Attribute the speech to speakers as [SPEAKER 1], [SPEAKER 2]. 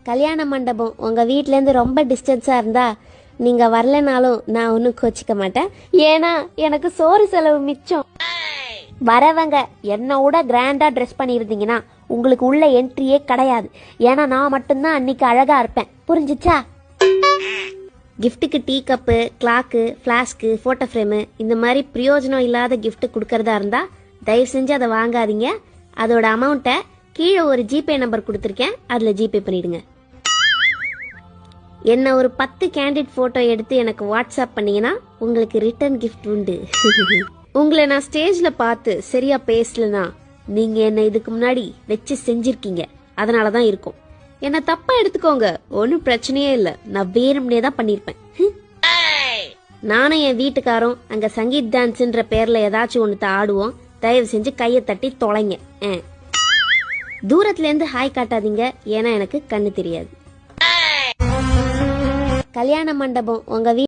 [SPEAKER 1] கல்யாண மண்டபம் உங்கள் வீட்டிலேருந்து ரொம்ப டிஸ்டன்ஸாக இருந்தா நீங்கள் வரலனாலும் நான் ஒன்றும் கோச்சிக்க மாட்டேன். ஏன்னா எனக்கு சோறு செலவு மிச்சம். வரவங்க என்னோட கிராண்டாக ட்ரெஸ் பண்ணியிருந்தீங்கன்னா உங்களுக்கு உள்ள என்ட்ரியே கிடையாது. ஏன்னா நான் மட்டும்தான் அன்னைக்கு அழகாக இருப்பேன். புரிஞ்சிச்சா? கிஃப்ட்டுக்கு tea cup, clock, flask, photo frame இந்த மாதிரி பிரயோஜனம் இல்லாத கிஃப்ட் கொடுக்கறதா இருந்தால் தயவு செஞ்சு அதை வாங்காதீங்க. அதோட அமௌண்ட்டை கீழே ஒரு ஜிபே நம்பர் கொடுத்துருக்கேன், அதில் ஜிபே பண்ணிடுங்க. என்ன ஒரு 10 கேண்டிட் ஃபோட்டோ எடுத்து எனக்கு வாட்ஸ்அப் பண்ணீங்கன்னா உங்களுக்கு ரிட்டர்ன் கிஃப்ட் உண்டு. உங்களை நான் ஸ்டேஜில் பார்த்து சரியா பேசலனா நீங்கள் என்னை இதுக்கு முன்னாடி வச்சு செஞ்சிருக்கீங்க, அதனால தான் இருக்கும். என்னை தப்பாக எடுத்துக்கோங்க, ஒன்றும் பிரச்சனையே இல்லை. நான் வேணும்னே தான் பண்ணியிருப்பேன். நானும் என் வீட்டுக்காரும் அங்கே சங்கீத் டான்ஸுன்ற பேரில் ஏதாச்சும் ஒன்று ஆடுவோம். தயவு செஞ்சு கையை தட்டி தொலைங்க. தூரத்துலேருந்து ஹாய் காட்டாதீங்க, ஏன்னா எனக்கு கண்ணு தெரியாது. கல்யாண மண்டபம் உங்கள்